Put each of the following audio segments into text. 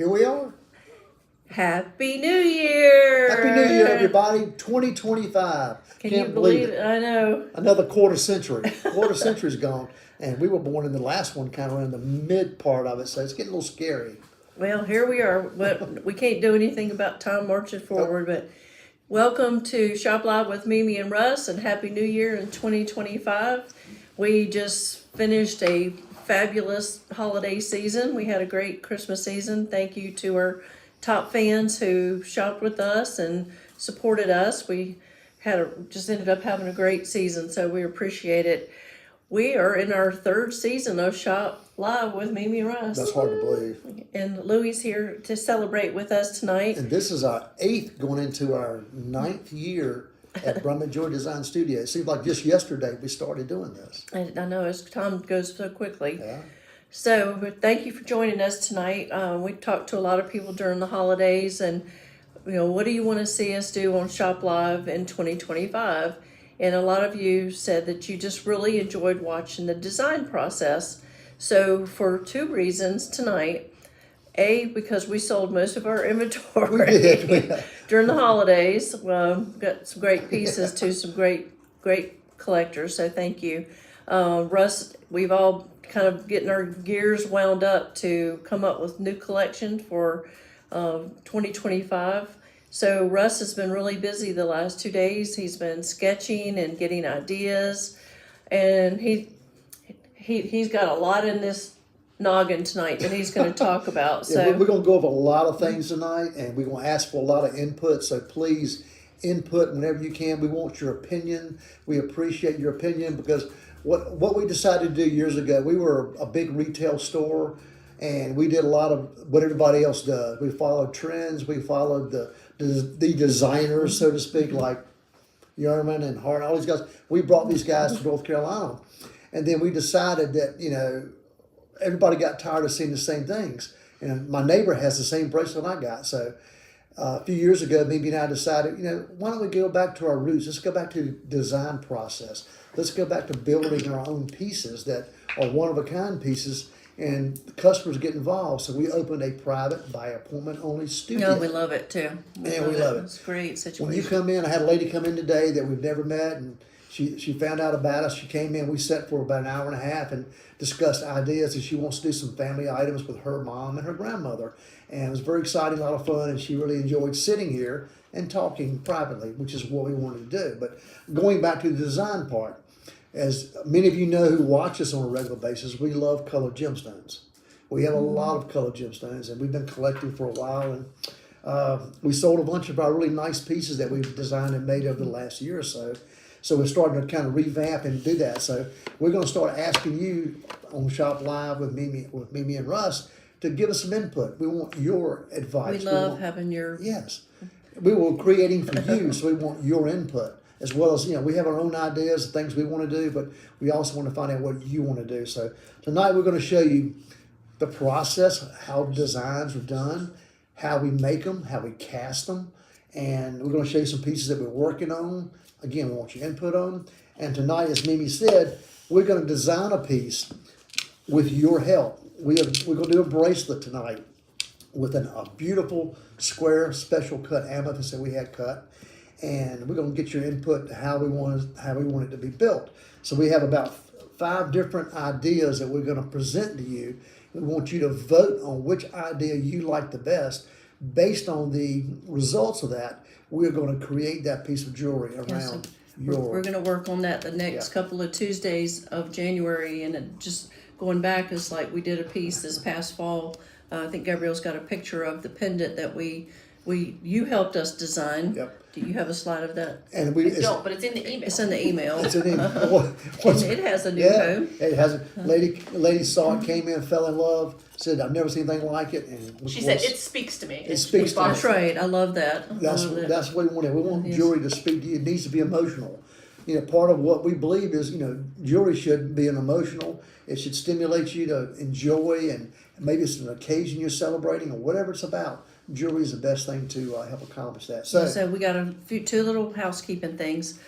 here we are. Happy New Year! Happy New Year, everybody. 2025. Can Can't you believe it? I know. Another quarter century. Quarter century's gone. And we were born in the last one, kind of in the mid part of it, so it's getting a little scary. Well, here we are. But we can't do anything about time marching forward, but welcome to Shop Live with Mimi and Russ, and Happy New Year in 2025. We just finished a fabulous holiday season. We had a great Christmas season. Thank you to our top fans who shopped with us and supported us. We just ended up having a great season, so we appreciate it. We are in our third season of Shop Live with Mimi and Russ. That's hard to believe. And Louie's here to celebrate with us tonight. And this is our 8th going into our 9th year at Brumman Joy Design Studio. It seems like just yesterday we started doing this. I know as time goes so quickly. Yeah. So thank you for joining us tonight. We talked to a lot of people during the holidays, and what do you want to see us do on Shop Live in 2025? And a lot of you said that you just really enjoyed watching the design process. So for two reasons tonight. A, because we sold most of our inventory We did. during the holidays. Got some great pieces to some great collectors, so thank you. Russ, we've all kind of getting our gears wound up to come up with new collection for 2025. So Russ has been really busy the last 2 days. He's been sketching and getting ideas, and he's got a lot in this noggin tonight that he's going to talk about. So Yeah, we're going to go over a lot of things tonight, and we're going to ask for a lot of input. So please input whenever you can. We want your opinion. We appreciate your opinion, because what we decided to do years ago, we were a big retail store, and we did a lot of what everybody else does. We followed trends. We followed the designers, so to speak, like Yerman and Hart, all these guys. We brought these guys to North Carolina, and then we decided that everybody got tired of seeing the same things. And my neighbor has the same bracelet I got. So a few years ago, Mimi and I decided, why don't we go back to our roots? Let's go back to the design process. Let's go back to building our own pieces that are one-of-a-kind pieces, and the customers get involved. So we opened a private, by appointment only studio. we love it too. We love it. It's a great situation. When you come in, I had a lady come in today that we've never met, and she found out about us. She came in, we sat for about an hour and a half and discussed ideas, and she wants to do some family items with her mom and her grandmother. And it was very exciting, a lot of fun, and she really enjoyed sitting here and talking privately, which is what we wanted to do. But going back to the design part, as many of you know who watch us on a regular basis, we love colored gemstones. We have a lot of colored gemstones, and we've been collecting for a while. And we sold a bunch of our really nice pieces that we've designed and made over the last year or so. So we're starting to kind of revamp and do that. So we're going to start asking you on Shop Live with Mimi and Russ to give us some input. We want your advice. We love having your... Yes. We were creating for you, so we want your input. As well as, we have our own ideas, things we want to do, but we also want to find out what you want to do. So tonight we're going to show you the process, how designs are done, how we make them, how we cast them, and we're going to show you some pieces that we're working on. Again, we want your input on them. And tonight, as Mimi said, we're going to design a piece with your help. We're going to do a bracelet tonight with a beautiful square special cut amethyst that we had cut. And we're going to get your input to how we want it to be built. So we have about 5 different ideas that we're going to present to you. We want you to vote on which idea you like the best. Based on the results of that, we're going to create that piece of jewelry around We're going to work on that the next couple of Tuesdays of January, and just going back is like we did a piece this past fall. I think Gabrielle's got a picture of the pendant that you helped us design. Yep. Do you have a slide of that? And I don't, but it's in the email. It's in the email. It's an email. It has a new code. It has a lady saw it, came in, fell in love, said, I've never seen anything like it. And She said, it speaks to me. It speaks to me. That's right. I love that. That's what we want. We want jewelry to speak to you. It needs to be emotional. Part of what we believe is, jewelry should be an emotional. It should stimulate you to enjoy, and maybe it's an occasion you're celebrating or whatever it's about. Jewelry is the best thing to help accomplish that. So we got two little housekeeping things.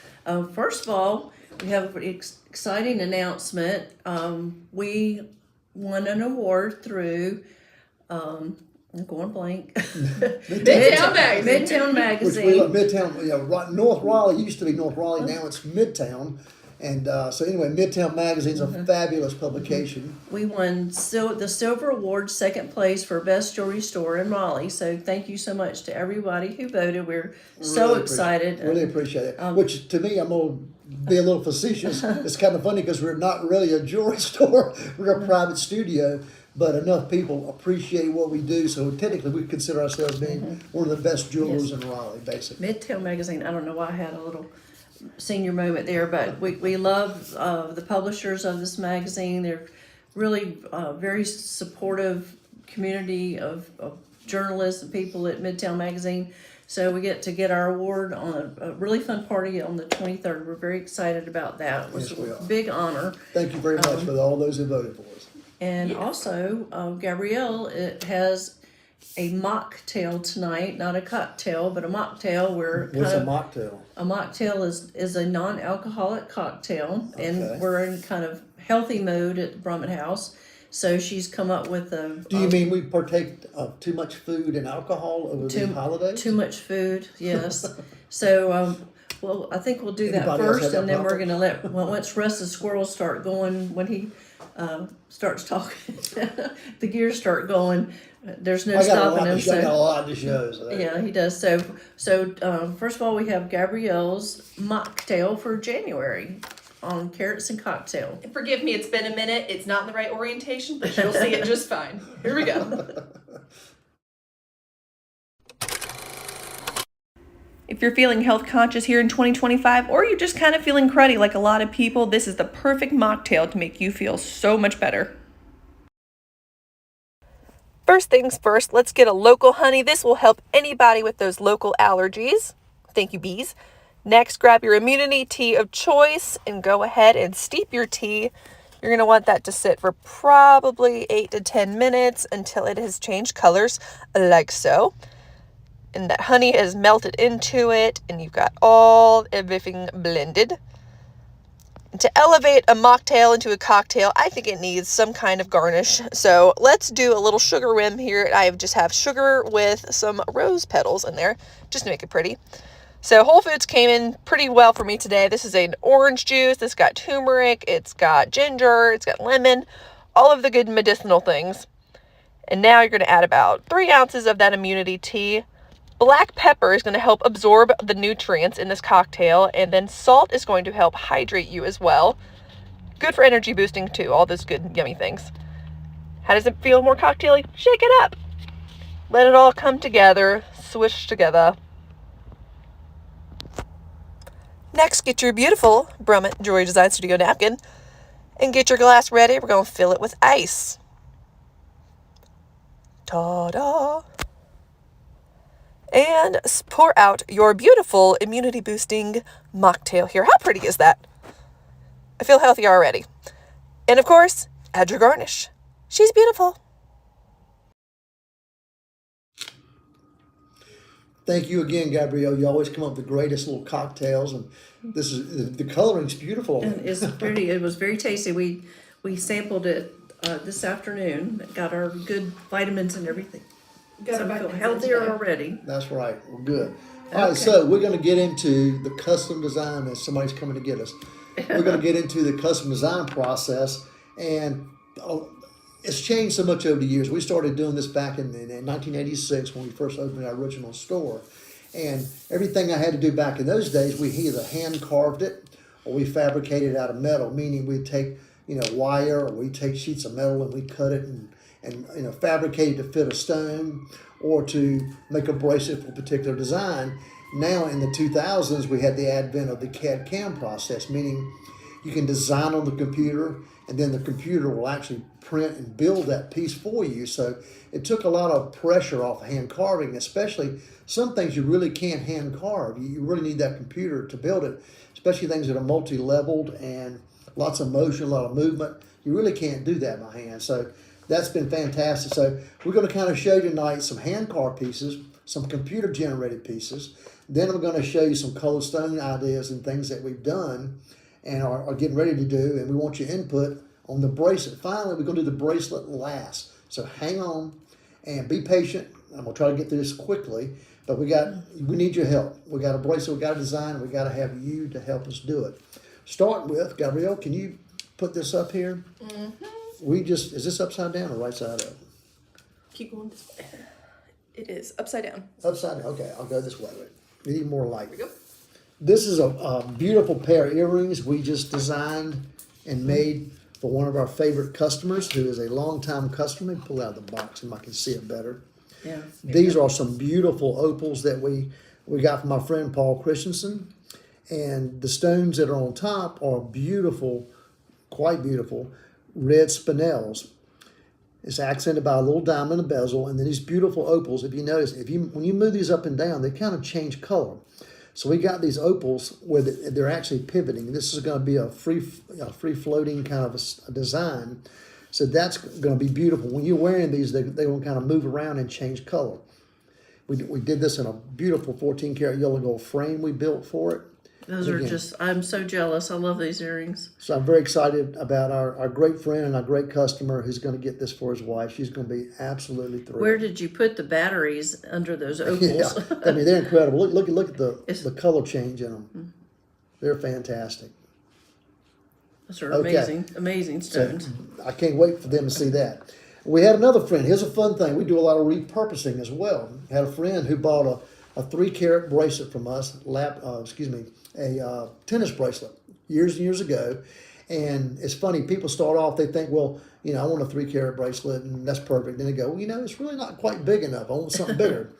First of all, we have an exciting announcement. We won an award through I'm going blank. Midtown Magazine. Midtown Which Magazine. we love. Midtown, North Raleigh used to be North Raleigh, now it's Midtown. And so anyway, Midtown Magazine's a fabulous publication. We won the Silver Award, second place for Best Jewelry Store in Raleigh. So thank you so much to everybody who voted. We're so excited. Really appreciate it. Which to me, I'm going to be a little facetious. It's kind of funny because we're not really a jewelry store. We're a private studio. But enough people appreciate what we do, so technically we consider ourselves being one of the best jewelers in Raleigh, basically. Midtown Magazine, I don't know why I had a little senior moment there, but we love the publishers of this magazine. They're really very supportive community of journalists and people at Midtown Magazine. So we get our award on a really fun party on the 23rd. We're very excited about that. It was Yes, we are. a big honor. Thank you very much for all those who voted for us. And also, Gabrielle has a mocktail tonight, not a cocktail, but a mocktail. What's a mocktail? A mocktail is a non-alcoholic cocktail, Okay. and we're in kind of healthy mode at the Brummett House. So she's come up with a. Do you mean we partake of too much food and alcohol over the holidays? Too much food, yes. So, well, I think we'll do that Anybody else first, have that and then we're problem? gonna once Russ the squirrels start going, when he starts talking, the gears start going. There's no stopping him. I got a lot to show. So Yeah, he does. So first of all, we have Gabrielle's mocktail for January on Carrots and Cocktail. Forgive me, it's been a minute. It's not in the right orientation, but you'll see it just fine. Here we go. If you're feeling health conscious here in 2025, or you're just kind of feeling cruddy like a lot of people, this is the perfect mocktail to make you feel so much better. First things first, let's get a local honey. This will help anybody with those local allergies. Thank you, bees. Next, grab your immunity tea of choice and go ahead and steep your tea. You're going to want that to sit for probably 8 to 10 minutes until it has changed colors, like so. And that honey has melted into it, and you've got everything blended. And to elevate a mocktail into a cocktail, I think it needs some kind of garnish. So let's do a little sugar rim here. I just have sugar with some rose petals in there, just to make it pretty. So Whole Foods came in pretty well for me today. This is an orange juice. It's got turmeric, it's got ginger, it's got lemon, all of the good medicinal things. And now you're going to add about 3 ounces of that immunity tea. Black pepper is going to help absorb the nutrients in this cocktail, and then salt is going to help hydrate you as well. Good for energy boosting too, all those good yummy things. How does it feel more cocktaily? Shake it up. Let it all come together, swish together. Next, get your beautiful Brummett Jewelry Design Studio napkin and get your glass ready. We're going to fill it with ice. Ta-da! And pour out your beautiful immunity boosting mocktail here. How pretty is that? I feel healthy already. And of course, add your garnish. She's beautiful. thank you again, Gabrielle. You always come up with the greatest little cocktails, and this is the coloring's beautiful. And it's pretty. It was very tasty. We sampled it this afternoon. Got our good vitamins and everything. Got So our I feel vitamins healthier today. already. That's right. Well, good. All right, Okay. so we're going to get into the custom design as somebody's coming to get us. We're going to get into the custom design process, and it's changed so much over the years. We started doing this back in 1986 when we first opened our original store. And everything I had to do back in those days, we either hand carved it or we fabricated out of metal, meaning we'd take wire, or we'd take sheets of metal and we cut it and fabricate it to fit a stone or to make a bracelet for a particular design. Now in the 2000s, we had the advent of the CAD/CAM process, meaning you can design on the computer and then the computer will actually print and build that piece for you. So it took a lot of pressure off of hand carving, especially some things you really can't hand carve. You really need that computer to build it, especially things that are multi-leveled and lots of motion, a lot of movement. You really can't do that by hand. So that's been fantastic. So we're going to kind of show you tonight some hand carved pieces, some computer generated pieces. Then I'm going to show you some cold stone ideas and things that we've done and are getting ready to do. And we want your input on the bracelet. Finally, we're going to do the bracelet last. So hang on And be patient. I'm gonna try to get through this quickly, but we need your help. We got a bracelet, we got a design, we got to have you to help us do it. Start with, Gabrielle, can you put this up here? Is this upside down or right side up? Keep going this way. It is upside down. Upside down, okay, I'll go this way. We need more light. Here we go. This is a beautiful pair of earrings we just designed and made for one of our favorite customers who is a longtime customer. Pull it out of the box and I can see it better. Yeah. These are some beautiful opals that we got from our friend Paul Christensen. And the stones that are on top are beautiful, quite beautiful, red spinels. It's accented by a little diamond in the bezel. And then these beautiful opals, if you notice, when you move these up and down, they kind of change color. So we got these opals where they're actually pivoting. This is going to be a free floating kind of a design. So that's going to be beautiful. When you're wearing these, they will kind of move around and change color. We did this in a beautiful 14 karat yellow gold frame we built for it. Those are just, I'm so jealous. I love these earrings. So I'm very excited about our great friend and our great customer who's going to get this for his wife. She's going to be absolutely thrilled. Where did you put the batteries under those opals? Yeah, I mean, they're incredible. Look at the color change in them. They're fantastic. Those are Okay. amazing stones. So I can't wait for them to see that. We had another friend. Here's a fun thing. We do a lot of repurposing as well. Had a friend who bought a 3 karat bracelet from us, a tennis bracelet years and years ago. And it's funny, people start off, they think, well, I want a 3 karat bracelet and that's perfect. Then they go, well, it's really not quite big enough. I want something bigger.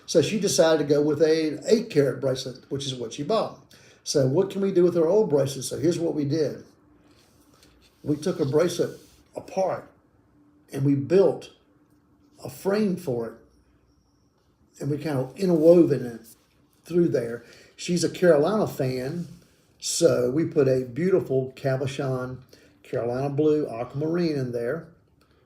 So she decided to go with an 8 karat bracelet, which is what she bought. So what can we do with her old bracelet? So here's what we did. We took a bracelet apart and we built a frame for it. And we kind of interwoven it through there. She's a Carolina fan, so we put a beautiful cabochon Carolina blue aquamarine in there.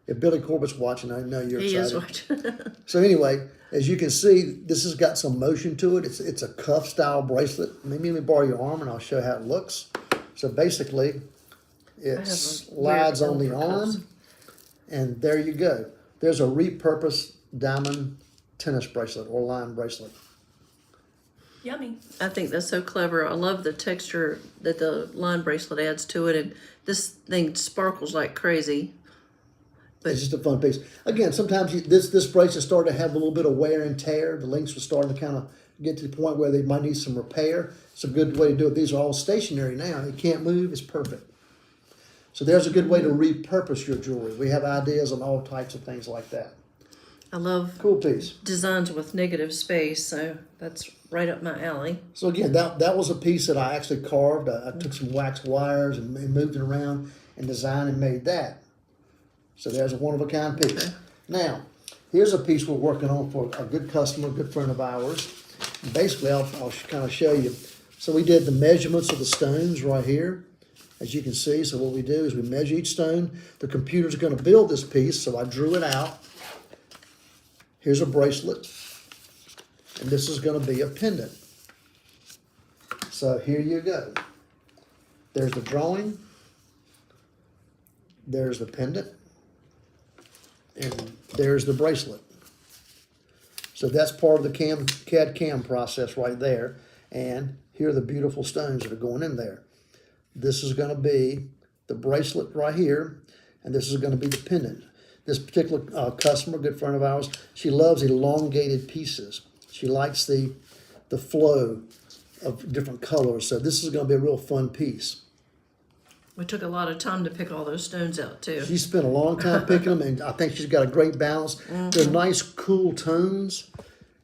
If Billy Corbett's watching, I know you're excited. He is watching. So anyway, as you can see, this has got some motion to it. It's a cuff style bracelet. Maybe let me borrow your arm and I'll show you how it looks. So basically, it slides on the arm, and there you go. There's a repurposed diamond tennis bracelet or line bracelet. Yummy. I think that's so clever. I love the texture that the line bracelet adds to it, and this thing sparkles like crazy. It's just a fun piece. Again, sometimes this bracelet started to have a little bit of wear and tear. The links were starting to kind of get to the point where they might need some repair. It's a good way to do it. These are all stationary now. You can't move. It's perfect. So there's a good way to repurpose your jewelry. We have ideas on all types of things like that. I love Cool piece. designs with negative space, so that's right up my alley. So again, that was a piece that I actually carved. I took some wax wires and moved it around and designed and made that. So there's a one-of-a-kind piece. Okay. Now, here's a piece we're working on for a good customer, a good friend of ours. Basically, I'll kind of show you. So we did the measurements of the stones right here, as you can see. So what we do is we measure each stone. The computer's going to build this piece, so I drew it out. Here's a bracelet, and this is going to be a pendant. So here you go. There's the drawing. There's the pendant. And there's the bracelet. So that's part of the CAD-CAM process right there. And here are the beautiful stones that are going in there. This is going to be the bracelet right here, and this is going to be the pendant. This particular customer, good friend of ours, she loves elongated pieces. She likes the flow of different colors. So this is going to be a real fun piece. We took a lot of time to pick all those stones out, too. She spent a long time picking them, and I think she's got a great balance. They're nice, cool tones,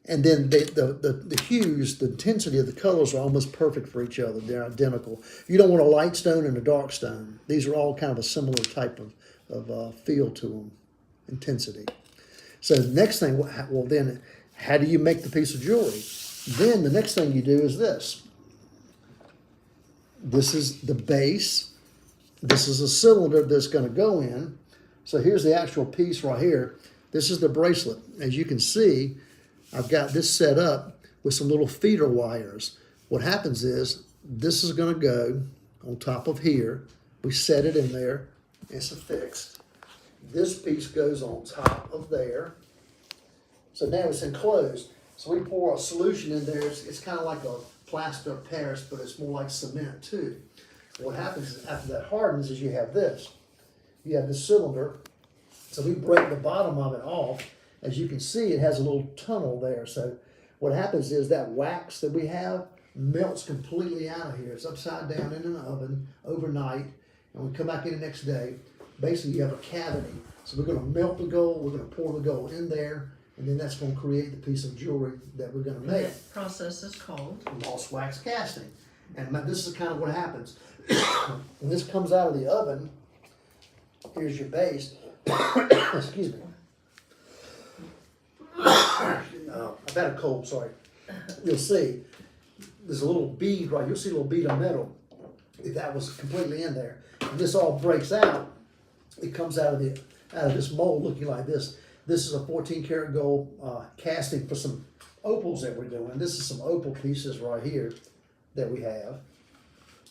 and then the hues, the intensity of the colors are almost perfect for each other. They're identical. You don't want a light stone and a dark stone. These are all kind of a similar type of feel to them, intensity. So the next thing, well then, how do you make the piece of jewelry? Then the next thing you do is this. This is the base. This is a cylinder that's going to go in. So here's the actual piece right here. This is the bracelet. As you can see, I've got this set up with some little feeder wires. What happens is this is going to go on top of here. We set it in there. It's affixed. This piece goes on top of there. So now it's enclosed. So we pour a solution in there. It's kind of like a plaster of Paris, but it's more like cement too. What happens is after that hardens is you have this. You have this cylinder. So we break the bottom of it off. As you can see, it has a little tunnel there. So what happens is that wax that we have melts completely out of here. It's upside down in an oven overnight, and we come back in the next day. Basically, you have a cavity. So we're going to melt the gold, we're going to pour the gold in there, and then that's going to create the piece of jewelry that we're going to make. That process is called Lost wax casting. And this is kind of what happens. When this comes out of the oven, here's your base. Excuse me. I've had a cold, sorry. You'll see there's a little bead right. You'll see a little bead of metal. If that was completely in there, and this all breaks out, it comes out of this mold looking like this. This is a 14 karat gold casting for some opals that we're doing. This is some opal pieces right here that we have.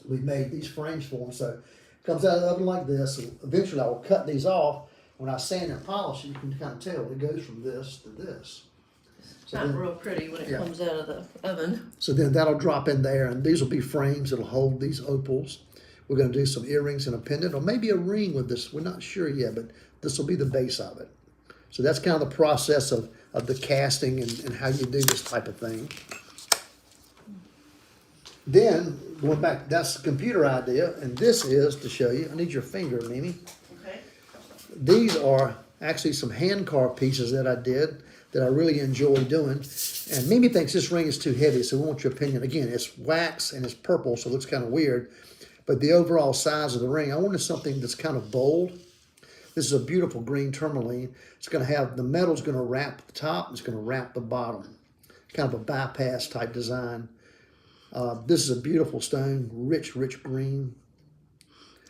We made these frames for them, so it comes out of the oven like this. And eventually, I will cut these off. When I sand and polish it, you can kind of tell it goes from this to this. So not then, real pretty when it yeah. comes out of the oven. So then that'll drop in there, and these will be frames that'll hold these opals. We're going to do some earrings and a pendant, or maybe a ring with this. We're not sure yet, but this will be the base of it. So that's kind of the process of the casting and how you do this type of thing. Then, going back, that's the computer idea, and this is, to show you, I need your finger, Mimi. Okay. These are actually some hand carved pieces that I did that I really enjoy doing. And Mimi thinks this ring is too heavy, so we want your opinion. Again, it's wax and it's purple, so it looks kind of weird. But the overall size of the ring, I wanted something that's kind of bold. This is a beautiful green tourmaline. It's going to have, the metal's going to wrap the top, it's going to wrap the bottom. Kind of a bypass type design. This is a beautiful stone, rich, rich green.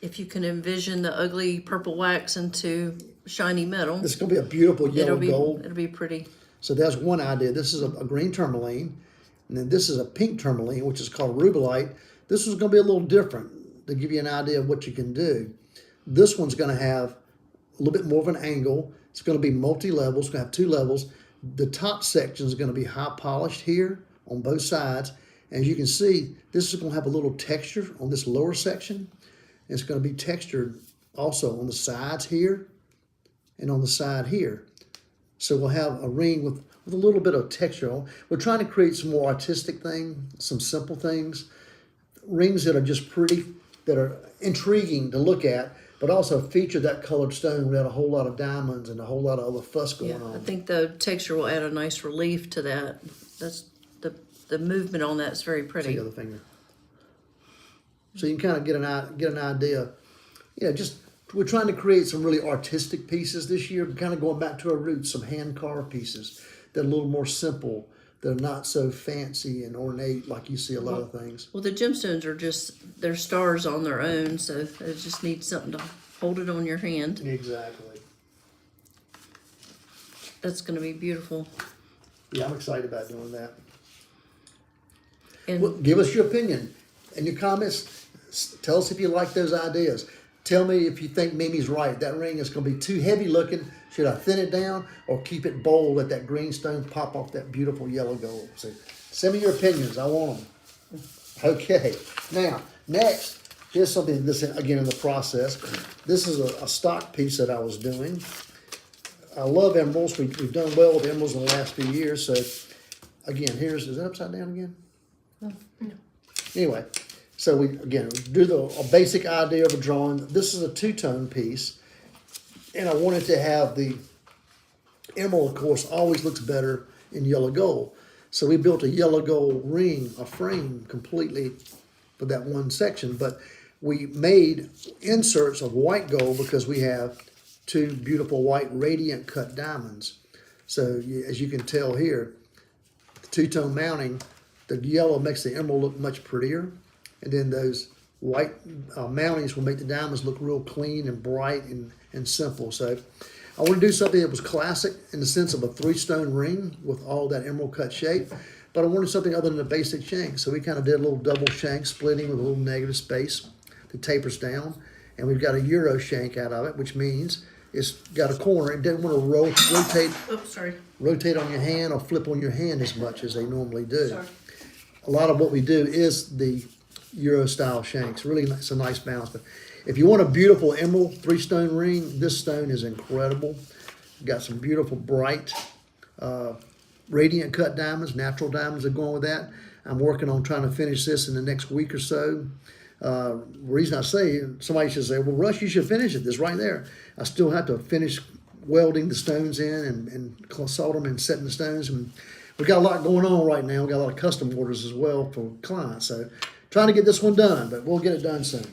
If you can envision the ugly purple wax into shiny metal, This is going to be a beautiful yellow gold. It'll be pretty. So that's one idea. This is a green tourmaline. And then this is a pink tourmaline, which is called rubellite. This is going to be a little different to give you an idea of what you can do. This one's going to have a little bit more of an angle. It's going to be multi-level. It's going to have 2 levels. The top section is going to be high polished here on both sides. As you can see, this is going to have a little texture on this lower section. It's going to be textured also on the sides here and on the side here. So we'll have a ring with a little bit of texture on. We're trying to create some more artistic things, some simple things, rings that are just pretty, that are intriguing to look at, but also feature that colored stone without a whole lot of diamonds and a whole lot of other fuss going Yeah, on. I think the texture will add a nice relief to that. That's the movement on that's very pretty. Take the other finger. So you can kind of get an idea. Just we're trying to create some really artistic pieces this year. We're kind of going back to our roots, some hand carved pieces that are a little more simple, that are not so fancy and ornate like you see a lot of things. Well, the gemstones are they're stars on their own, so they just need something to hold it on your hand. Exactly. That's going to be beautiful. Yeah, I'm excited about doing that. And Well, give us your opinion in your comments. Tell us if you like those ideas. Tell me if you think Mimi's right. That ring is going to be too heavy looking. Should I thin it down or keep it bold, let that green stone pop off that beautiful yellow gold? So send me your opinions. I want them. Okay. Now, next, here's something this again in the process. This is a stock piece that I was doing. I love emeralds. We've done well with emeralds in the last few years. So again, is that upside down again? No. Anyway, so we do a basic idea of a drawing. This is a 2-tone piece, and I wanted to have the emerald, of course, always looks better in yellow gold. So we built a yellow gold ring, a frame completely for that one section, but we made inserts of white gold because we have 2 beautiful white radiant cut diamonds. So as you can tell here, the 2-tone mounting, the yellow makes the emerald look much prettier. And then those white mountings will make the diamonds look real clean and bright and simple. So I want to do something that was classic in the sense of a 3-stone ring with all that emerald cut shape. But I wanted something other than a basic shank. So we kind of did a little double shank splitting with a little negative space that tapers down. And we've got a Euro shank out of it, which means it's got a corner. It doesn't want to rotate Oops, sorry. rotate on your hand or flip on your hand as much as they normally do. Sorry. A lot of what we do is the Euro style shanks. Really, it's a nice balance. But if you want a beautiful emerald 3-stone ring, this stone is incredible. Got some beautiful bright radiant cut diamonds, natural diamonds that go on with that. I'm working on trying to finish this in the next week or so. Reason I say, somebody should say, well, Russ, you should finish it. This right there. I still have to finish welding the stones in and salt them and setting the stones. And we've got a lot going on right now. We've got a lot of custom orders as well for clients. So trying to get this one done, but we'll get it done soon.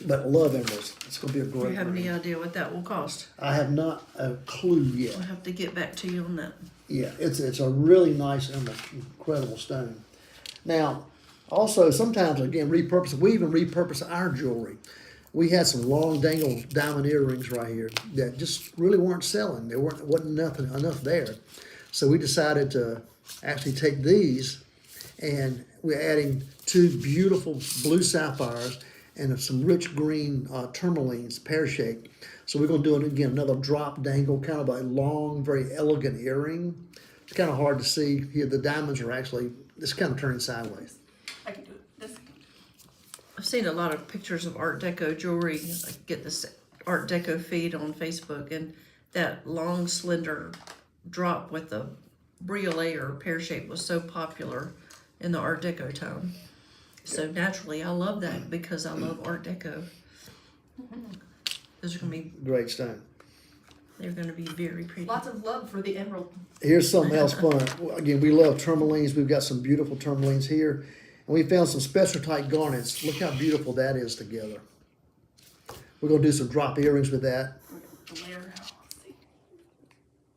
But I love emeralds. It's going to be a Do great you have any ring. idea what that will cost? I have not a clue yet. I'll have to get back to you on that. Yeah, it's a really nice emerald, incredible stone. Now, also sometimes again repurpose. We even repurpose our jewelry. We had some long dangle diamond earrings right here that just really weren't selling. There wasn't nothing enough there, so we decided to actually take these, and we're adding 2 beautiful blue sapphires and some rich green tourmalines, pear-shaped. So we're going to do it again, another drop dangle, kind of a long, very elegant earring. It's kind of hard to see here. The diamonds are actually, it's kind of turning sideways. I can do it. This. I've seen a lot of pictures of Art Deco jewelry. I get this Art Deco feed on Facebook, and that long, slender drop with the briolet or pear shape was so popular in the Art Deco time. So naturally, I love that because I love Art Deco. Those are gonna be, Great stone. they're gonna be very pretty. Lots of love for the emerald. Here's something else fun. Again, we love tourmalines. We've got some beautiful tourmalines here. And we found some special type garnets. Look how beautiful that is together. We're going to do some drop earrings with that. Layer.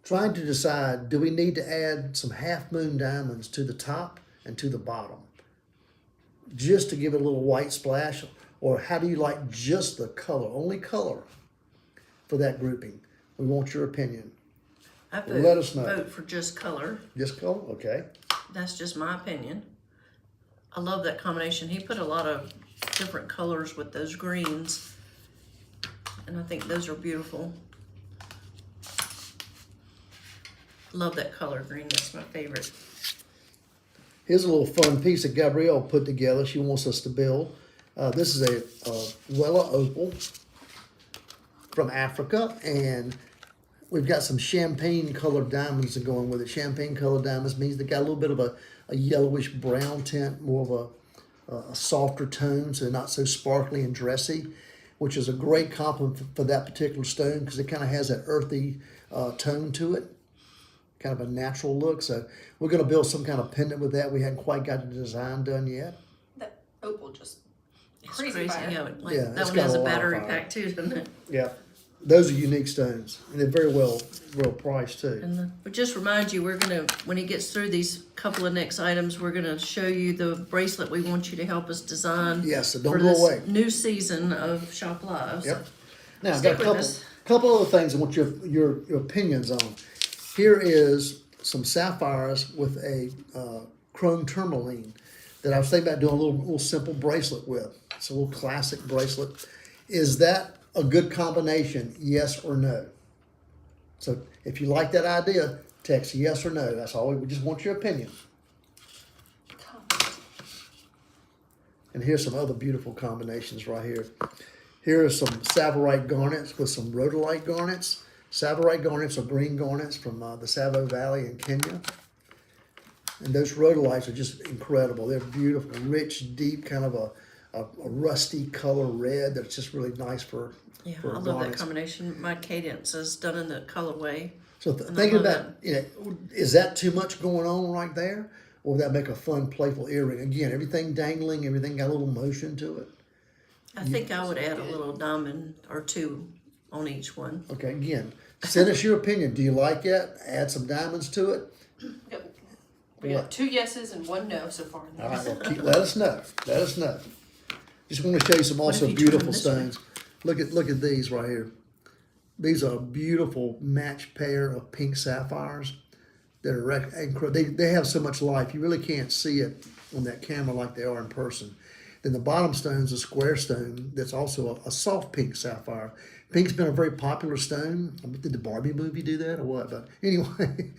Trying to decide, do we need to add some half moon diamonds to the top and to the bottom? Just to give it a little white splash? Or how do you like just the color, only color for that grouping? We want your opinion. I Let us know. vote for just color. Just color? Okay. That's just my opinion. I love that combination. He put a lot of different colors with those greens, and I think those are beautiful. Love that color green. That's my favorite. Here's a little fun piece that Gabrielle put together. She wants us to build. This is a Wella opal from Africa, and we've got some champagne colored diamonds that go in with it. Champagne colored diamonds means they got a little bit of a yellowish brown tint, more of a softer tone, so they're not so sparkly and dressy, which is a great compliment for that particular stone because it kind of has that earthy tone to it, kind of a natural look. So we're going to build some kind of pendant with that. We hadn't quite got the design done yet. That opal just It's crazy, crazy. fire. Yeah, like Yeah, that it's one got has a a lot of battery fire. pack too, doesn't it? Yeah, those are unique stones, and they're very well priced too. And but just remind you, we're gonna, when he gets through these couple of next items, we're gonna show you the bracelet we want you to help us design. Yes, so don't for go this away. new season of Shop Live. Yep. So Now, I've stick got a with us. couple other things I want your opinions on. Here is some sapphires with a chrome tourmaline that I was thinking about doing a little simple bracelet with. It's a little classic bracelet. Is that a good combination, yes or no? So if you like that idea, text yes or no. That's all. We just want your opinion. And here's some other beautiful combinations right here. Here are some Savarite garnets with some rhodolite garnets. Savarite garnets are green garnets from the Savo Valley in Kenya. And those rhodolites are just incredible. They're beautiful, rich, deep, kind of a rusty color red that's just really nice for Yeah, for I love that garnets. combination. My cadence is done in the colorway. So And I thinking love about, is that too much going on right there? Or would that make a fun, playful earring? Again, everything dangling, everything got a little motion to it. I think I would add a little diamond or two on each one. Okay, again, send us your opinion. Do you like it? Add some diamonds to it? We got 2 yeses and 1 no so far. All right, well, let us know. Let us know. Just want to show you some What if also you turn beautiful this way? stones. Look at these right here. These are a beautiful match pair of pink sapphires that are incredible. They have so much life. You really can't see it on that camera like they are in person. Then the bottom stone's a square stone that's also a soft pink sapphire. Pink's been a very popular stone. Did the Barbie movie do that or what? But anyway,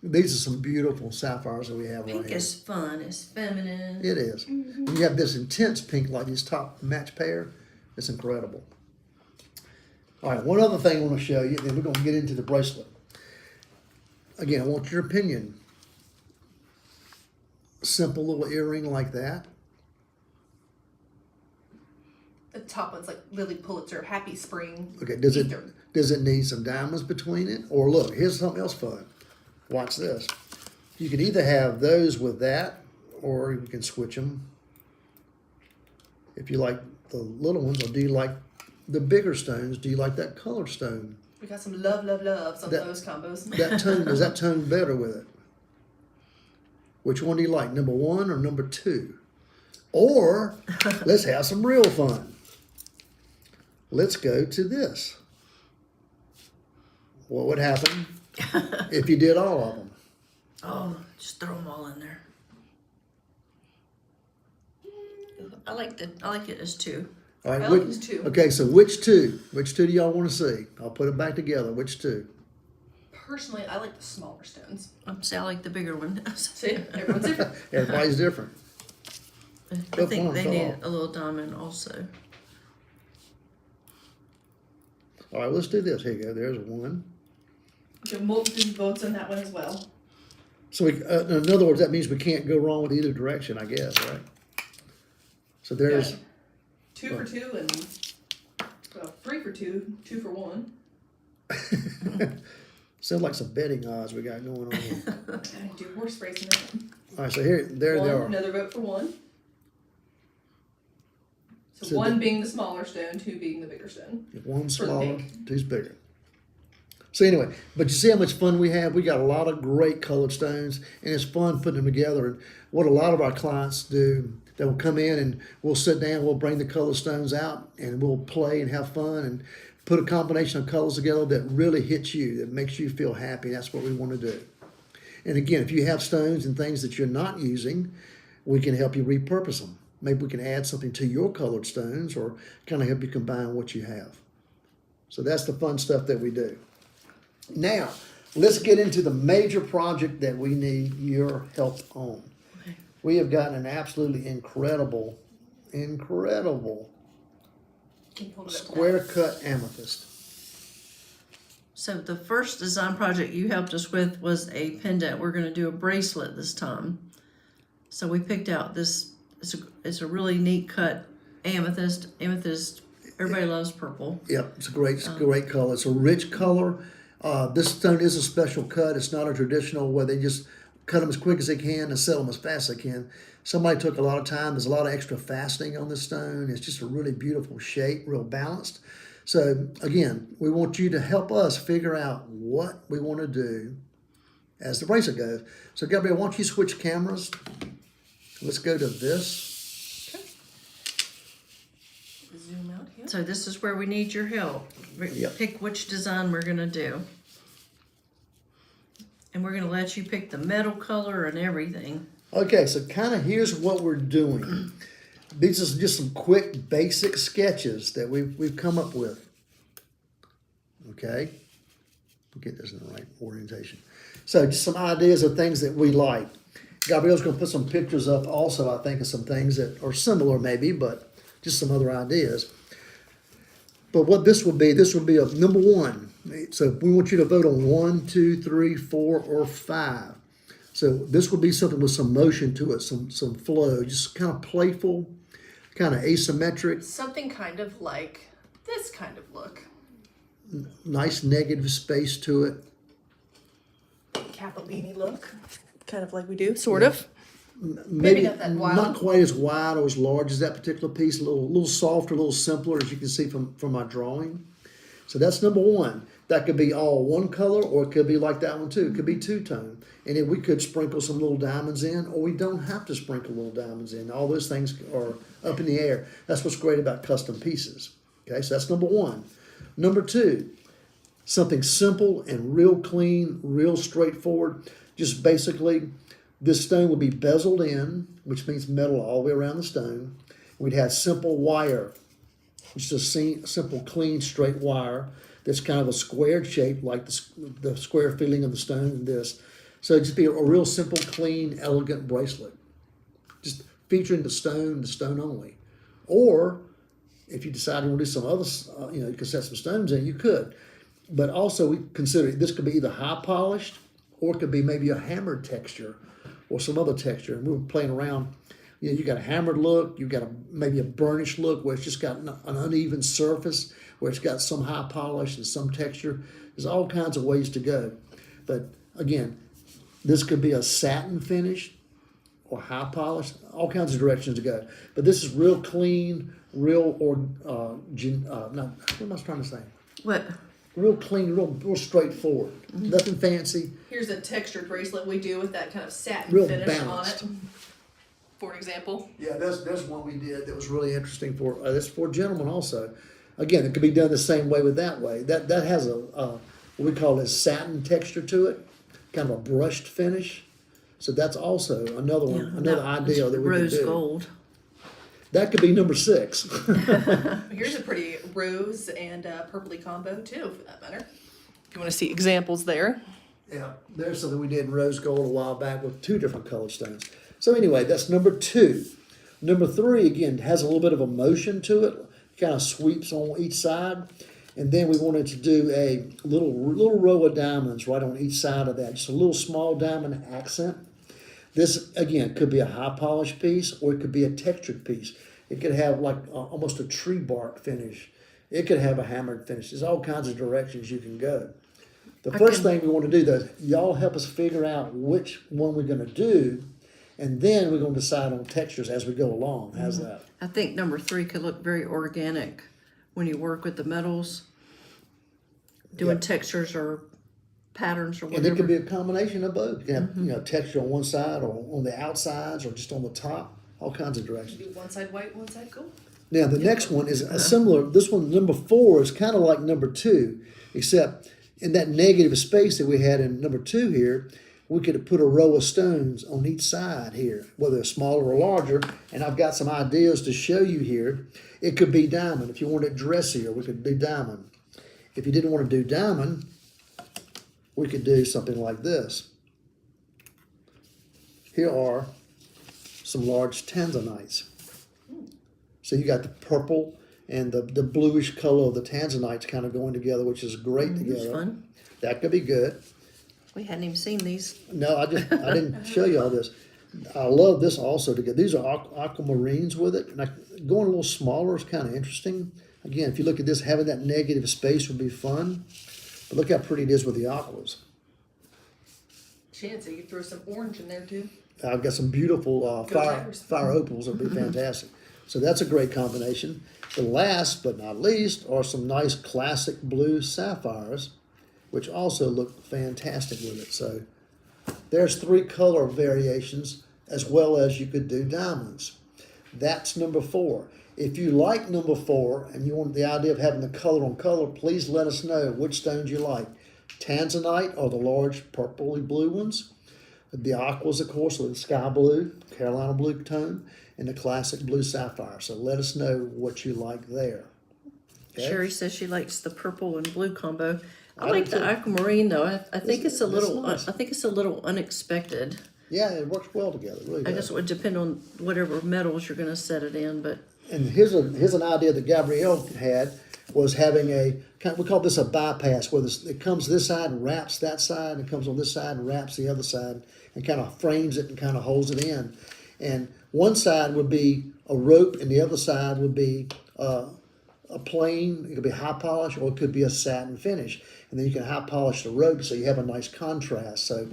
these are some beautiful sapphires that we have right Pink here. is fun. It's feminine. It is. When you have this intense pink like this top match pair, it's incredible. All right, one other thing I want to show you, then we're going to get into the bracelet. Again, I want your opinion. Simple little earring like that. The top one's like Lily Pulitzer, Happy Spring. Okay, Ether. does it need some diamonds between it? Or look, here's something else fun. Watch this. You can either have those with that, or you can switch them. If you like the little ones, or do you like the bigger stones? Do you like that colored stone? We got some loves on That- those combos. That tone, does that tone better with it? Which one do you like, number 1 or number 2? Or let's have some real fun. Let's go to this. What would happen if you did all of them? Oh, just throw them all in there. I like it as 2. All right, I like these 2. Okay, so which 2? Which 2 do y'all want to see? I'll put it back together. Which 2? Personally, I like the smaller stones. See, I like the bigger one. See, everyone's different. Everybody's different. I think one they fell need off. a little diamond also. All right, let's do this. Here you go. There's 1. There are multiple votes on that one as well. So we, in other words, that means we can't go wrong with either direction, I guess, right? So there's, Got 2 for 2 and 3 for 2, 2 for 1. sounds like some betting odds we got going on here. I didn't do horse racing. That one. All right, so there they are. Another vote for 1. So, So 1 being the smaller stone, 2 being the bigger stone. One's For the smaller, pink. 2's bigger. So anyway, but you see how much fun we have? We got a lot of great colored stones, and it's fun putting them together. And what a lot of our clients do, they will come in and we'll sit down, we'll bring the colored stones out, and we'll play and have fun and put a combination of colors together that really hits you, that makes you feel happy. That's what we want to do. And again, if you have stones and things that you're not using, we can help you repurpose them. Maybe we can add something to your colored stones or kind of help you combine what you have. So that's the fun stuff that we do. Now, let's get into the major project that we need your help on. Okay. We have gotten an absolutely incredible Can you hold it up square cut amethyst. So the first design project you helped us with was a pendant. We're going to do a bracelet this time. So we picked out this. It's a really neat cut amethyst. Amethyst. Everybody loves purple. Yep, it's a great color. It's a rich color. This stone is a special cut. It's not a traditional where they just cut them as quick as they can and sell them as fast as they can. Somebody took a lot of time. There's a lot of extra fastening on this stone. It's just a really beautiful shape, real balanced. So again, we want you to help us figure out what we want to do as the bracelet goes. So Gabrielle, why don't you switch cameras? Let's go to this. Zoom out here. So this is where we need your help. Yep. Pick which design we're going to do. And we're going to let you pick the metal color and everything. Okay, so kind of here's what we're doing. These are just some quick basic sketches that we've come up with. Okay, we'll get this in the right orientation. So just some ideas of things that we like. Gabrielle's going to put some pictures up also, I think, of some things that are similar maybe, but just some other ideas. But what this would be a number 1. So we want you to vote on 1, 2, 3, 4, or 5. So this would be something with some motion to it, some flow, just kind of playful, kind of asymmetric, Something kind of like this kind of look. nice negative space to it. Capellini look. Kind of like we do, sort of. Maybe not that wild. not quite as wide or as large as that particular piece, a little softer, a little simpler, as you can see from my drawing. So that's number 1. That could be all one color, or it could be like that one too. It could be two-tone. And then we could sprinkle some little diamonds in, or we don't have to sprinkle little diamonds in. All those things are up in the air. That's what's great about custom pieces. Okay, so that's number 1. Number 2, something simple and real clean, real straightforward. Just basically, this stone would be bezeled in, which means metal all the way around the stone. We'd have simple wire which is a simple, clean, straight wire that's kind of a squared shape, like the square feeling of the stone in this. So it'd just be a real simple, clean, elegant bracelet, just featuring the stone only. Or if you decide you want to do some other, you can set some stones in, you could. But also we consider this could be either high polished or it could be maybe a hammered texture or some other texture. And we were playing around. You got a hammered look, you got maybe a burnished look where it's just got an uneven surface, where it's got some high polish and some texture. There's all kinds of ways to go. But again, this could be a satin finish or high polish, all kinds of directions to go. But this is real clean, what am I trying to say? What? Real clean, real straightforward. Nothing fancy. Here's a textured bracelet we do with that kind of satin Real finish balanced. on it. For example. Yeah, there's one we did that was really interesting for that's for gentlemen also. Again, it could be done the same way with that way. That has a what we call a satin texture to it, kind of a brushed finish. So that's also another one, another idea that we rose could do. gold. That could be number 6. Here's a pretty rose and purpley combo too, for that matter. If you want to see examples there. Yeah, there's something we did in rose gold a while back with 2 different colored stones. So anyway, that's number 2. Number 3, again, has a little bit of a motion to it. Kind of sweeps on each side. And then we wanted to do a little row of diamonds right on each side of that. Just a little small diamond accent. This, again, could be a high polished piece or it could be a textured piece. It could have like almost a tree bark finish. It could have a hammered finish. There's all kinds of directions you can go. The first thing we want to do, though, y'all help us figure out which one we're going to do, and then we're going to decide on textures as we go along. How's that? I think number 3 could look very organic when you work with the metals, doing Yep. textures or patterns or And whatever. it could be a combination of both. You can have texture on one side or on the outsides or just on the top, all kinds of directions. Do one side white, one side gold. Now, the next one is a similar, this one, number 4, is kind of like number 2, except in that negative space that we had in number 2 here, we could put a row of stones on each side here, whether they're smaller or larger, and I've got some ideas to show you here. It could be diamond. If you wanted it dressier, we could do diamond. If you didn't want to do diamond, we could do something like this. Here are some large tanzanites. So you got the purple and the bluish color of the tanzanites kind of going together, which is great That's together. fun. That could be good. We hadn't even seen these. No, I didn't show you all this. I love this also together. These are aquamarines with it. And going a little smaller is kind of interesting. Again, if you look at this, having that negative space would be fun. But look how pretty it is with the aquas. Chance, you could throw some orange in there too. I've got some beautiful Go fire Tigers. opals that would be fantastic. So that's a great combination. The last but not least are some nice classic blue sapphires, which also look fantastic with it. So there's 3 color variations as well as you could do diamonds. That's number 4. If you like number 4 and you want the idea of having the color on color, please let us know which stones you like. Tanzanite or the large purpley blue ones. The aquas, of course, the sky blue, Carolina blue tone, and the classic blue sapphire. So let us know what you like there. Okay? Sherry says she likes the purple and blue combo. I I like do the too. aquamarine though. I think it's a That's little. nice. I think it's a little unexpected. Yeah, it works well together. It really I does. guess it would depend on whatever metals you're going to set it in, but And here's an idea that Gabrielle had, was having we call this a bypass, where it comes this side and wraps that side, and it comes on this side and wraps the other side, and kind of frames it and kind of holds it in. And one side would be a rope, and the other side would be a plain. It could be high polish, or it could be a satin finish. And then you can high polish the rope, so you have a nice contrast. So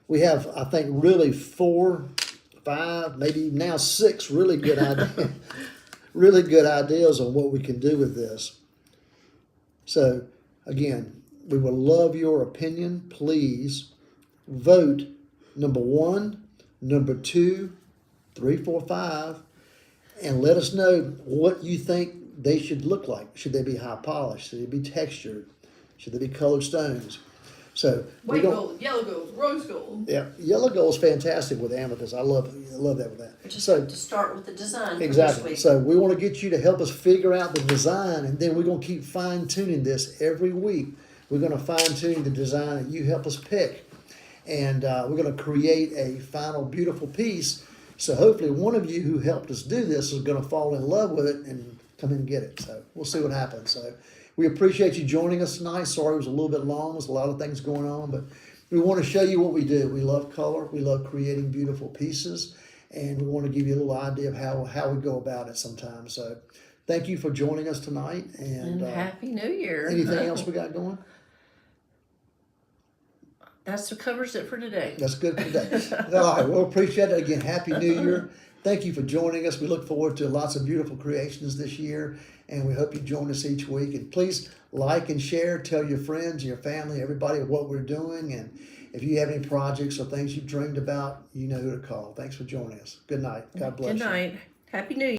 we have, I think, really 4, 5, maybe now 6 really good ideas. Really good ideas on what we can do with this. So, again, we would love your opinion. Please vote number 1, number 2, 3, 4, 5, and let us know what you think they should look like. Should they be high polished? Should they be textured? Should they be colored stones? So we White don't. gold, yellow gold, rose gold. Yeah, yellow gold is fantastic with amethyst. I love that with that. Just So to start with the design for this exactly. week. So we want to get you to help us figure out the design, and then we're going to keep fine tuning this every week. We're going to fine tune the design that you help us pick, and we're going to create a final beautiful piece. So hopefully one of you who helped us do this is going to fall in love with it and come in and get it. So we'll see what happens. So we appreciate you joining us tonight. Sorry it was a little bit long. There's a lot of things going on, but we want to show you what we do. We love color. We love creating beautiful pieces, and we want to give you a little idea of how we go about it sometimes. So thank you for joining us tonight. And Happy New Year. anything else we got going? That covers it for today. That's good for today. All right, well, appreciate it. Again, Happy New Year. Thank you for joining us. We look forward to lots of beautiful creations this year, and we hope you join us each week. And please like and share. Tell your friends, your family, everybody what we're doing. And if you have any projects or things you've dreamed about, you know who to call. Thanks for joining us. Good night. God bless you. Good night. Happy New Year.